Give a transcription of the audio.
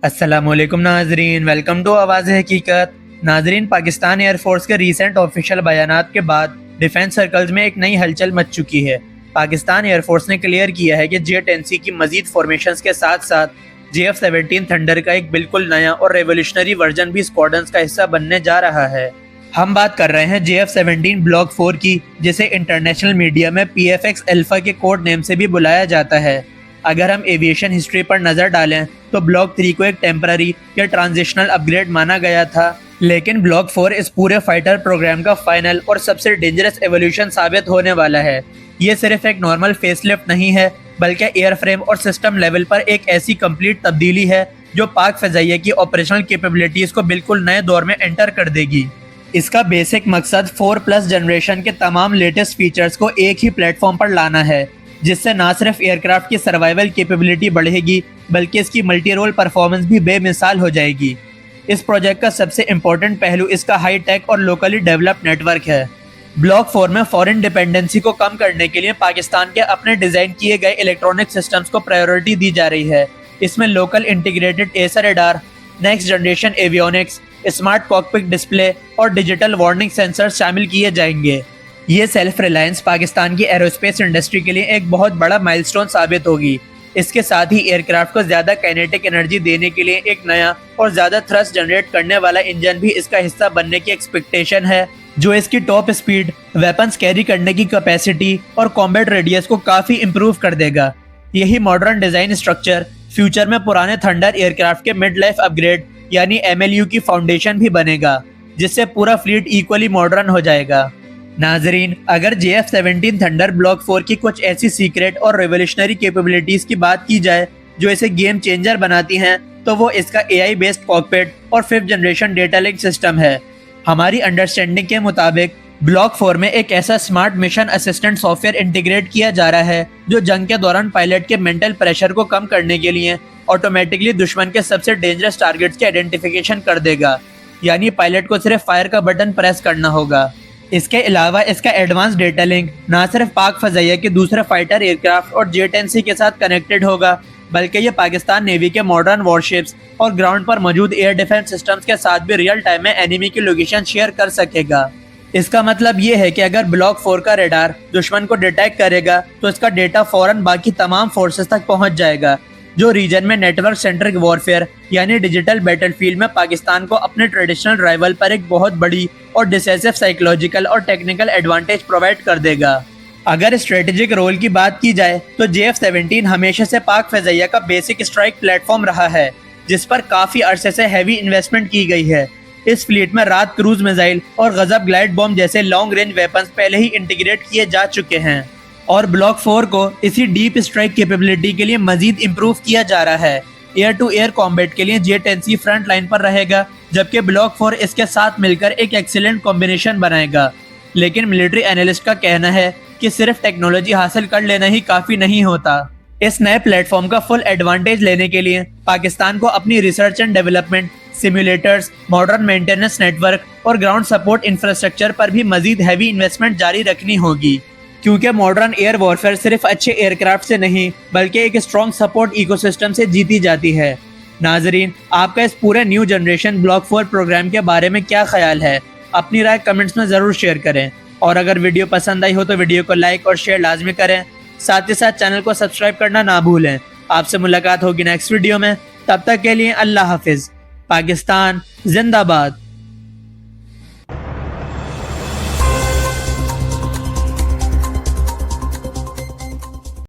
अस्सलामुअलैकुम नाजरीन, welcome to आवाज़ हकीकत। नाजरीन, पाकिस्तान एयरफोर्स के रीसेंट ऑफिशियल बयानात के बाद डिफेंस सर्कल्स में एक नई हलचल मच चुकी है। पाकिस्तान एयरफोर्स ने क्लियर किया है कि J-10C की मजीद फॉर्मेशंस के साथ साथ JF-17 थंडर का एक बिल्कुल नया और रेवोल्यूशनरी वर्जन भी स्क्वाड्रंस का हिस्सा बनने जा रहा है। हम बात कर रहे हैं JF-17 ब्लॉक 4 की, जिसे इंटरनेशनल मीडिया में PFX अल्फा के कोड नेम से भी बुलाया जाता है। अगर हम एविएशन हिस्ट्री पर नज़र डालें तो ब्लॉक 3 को एक टेम्पररी या ट्रांजिशनल अपग्रेड माना गया था, लेकिन ब्लॉक 4 इस पूरे फाइटर प्रोग्राम का फाइनल और सबसे डेंजरस एवोल्यूशन साबित होने वाला है। ये सिर्फ एक नॉर्मल फेसलिफ्ट नहीं है, बल्कि एयरफ्रेम और सिस्टम लेवल पर एक ऐसी कंप्लीट तब्दीली है जो पाक फ़ज़ाइया की ऑपरेशनल कैपेबिलिटीज़ को बिल्कुल नए दौर में एंटर कर देगी। इसका बेसिक मकसद 4+ जनरेशन के तमाम लेटेस्ट फीचर्स को एक ही प्लेटफॉर्म पर लाना है, जिससे ना सिर्फ एयरक्राफ्ट की सर्वाइवल कैपेबिलिटी बढ़ेगी बल्कि इसकी मल्टी रोल परफॉर्मेंस भी बेमिसाल हो जाएगी। इस प्रोजेक्ट का सबसे इम्पोर्टेंट पहलू इसका हाई टेक और लोकली डेवलप्ड नेटवर्क है। ब्लॉक 4 में फॉरेन डिपेंडेंसी को कम करने के लिए पाकिस्तान के अपने डिज़ाइन किए गए इलेक्ट्रॉनिक सिस्टम्स को प्रायोरिटी दी जा रही है। इसमें local integrated Acer radar, next generation avionics, smart cockpit display और डिजिटल वार्निंग सेंसर शामिल किए जाएंगे। ये सेल्फ रिलायंस पाकिस्तान की एरोस्पेस इंडस्ट्री के लिए एक बहुत बड़ा माइलस्टोन साबित होगी। इसके साथ ही एयरक्राफ्ट को ज़्यादा काइनेटिक एनर्जी देने के लिए एक नया और ज़्यादा थ्रस्ट जनरेट करने वाला इंजन भी इसका हिस्सा बनने की एक्सपेक्टेशन है, जो इसकी टॉप स्पीड, वेपन्स कैरी करने की कैपेसिटी और कॉम्बैट रेडियस को काफ़ी इम्प्रूव कर देगा। यही मॉडर्न डिज़ाइन स्ट्रक्चर फ्यूचर में पुराने थंडर एयरक्राफ्ट के मिड लाइफ अपग्रेड यानी MLU की फाउंडेशन भी बनेगा, जिससे पूरा फ्लीट इक्वली मॉडर्न हो जाएगा। नाजरीन, अगर JF-17 थंडर ब्लॉक 4 की कुछ ऐसी सीक्रेट और रेवोल्यूशनरी कैपेबिलिटीज़ की बात की जाए जो इसे गेम चेंजर बनाती हैं, तो वो इसका AI बेस्ड कॉकपिट और 5th generation data link system है। हमारी अंडरस्टैंडिंग के मुताबिक ब्लॉक 4 में एक ऐसा smart mission assistant software integrate किया जा रहा है जो जंग के दौरान पायलट के मेंटल प्रेशर को कम करने के लिए ऑटोमेटिकली दुश्मन के सबसे डेंजरस टारगेट्स की आइडेंटिफिकेशन कर देगा, यानी पायलट को सिर्फ फायर का बटन प्रेस करना होगा। इसके अलावा इसका एडवांस डेटा लिंक ना सिर्फ पाक फ़ज़ाइया के दूसरे फाइटर एयरक्राफ्ट और J-10C के साथ कनेक्टेड होगा, बल्कि ये पाकिस्तान नेवी के मॉडर्न वॉरशिप्स और ग्राउंड पर मौजूद एयर डिफेंस सिस्टम्स के साथ भी रियल टाइम में एनिमी की लोकेशन शेयर कर सकेगा। इसका मतलब ये है कि अगर ब्लॉक 4 का रेडार दुश्मन को डिटेक्ट करेगा तो इसका डेटा फौरन बाकी तमाम फोर्सेस तक पहुंच जाएगा, जो रीजन में नेटवर्क सेंट्रिक वॉरफेयर यानी डिजिटल बैटलफील्ड में पाकिस्तान को अपने ट्रेडिशनल राइवल पर एक बहुत बड़ी और डिसेसिव साइकोलॉजिकल और टेक्निकल एडवांटेज प्रोवाइड कर देगा। अगर स्ट्रेटेजिक रोल की बात की जाए तो JF-17 हमेशा से पाक फ़ज़ाइया का बेसिक स्ट्राइक प्लेटफॉर्म रहा है, जिस पर काफ़ी अरसे से हैवी इन्वेस्टमेंट की गई है। इस फ्लीट में रात क्रूज मिसाइल और गजब ग्लाइड बॉम्ब जैसे लॉन्ग रेंज वेपन्स पहले ही इंटीग्रेट किए जा चुके हैं, और ब्लॉक 4 को इसी डीप स्ट्राइक कैपेबिलिटी के लिए मजीद इम्प्रूव किया जा रहा है। एयर टू एयर कॉम्बैट के लिए J-10C फ्रंट लाइन पर रहेगा, जबकि ब्लॉक 4 इसके साथ मिलकर एक एक्सीलेंट कॉम्बिनेशन बनाएगा। लेकिन मिलिट्री एनालिस्ट का कहना है कि सिर्फ टेक्नोलॉजी हासिल कर लेना ही काफ़ी नहीं होता। इस नए प्लेटफॉर्म का फुल एडवांटेज लेने के लिए पाकिस्तान को अपनी research and development, simulators, modern maintenance network और ग्राउंड सपोर्ट इंफ्रास्ट्रक्चर पर भी मजीद हैवी इन्वेस्टमेंट जारी रखनी होगी, क्योंकि मॉडर्न एयर वॉरफेयर सिर्फ अच्छे एयरक्राफ्ट से नहीं बल्कि एक स्ट्रॉन्ग सपोर्ट इकोसिस्टम से जीती जाती है। नाजरीन, आपका इस पूरे न्यू जनरेशन ब्लॉक 4 प्रोग्राम के बारे में क्या ख्याल है? अपनी राय कमेंट्स में ज़रूर शेयर करें, और अगर वीडियो पसंद आई हो तो वीडियो को लाइक और शेयर लाजमी करें। साथ ही साथ चैनल को सब्सक्राइब करना ना भूलें। आपसे मुलाकात होगी नेक्स्ट वीडियो में, तब तक के लिए अल्लाह हाफिज़। पाकिस्तान जिंदाबाद।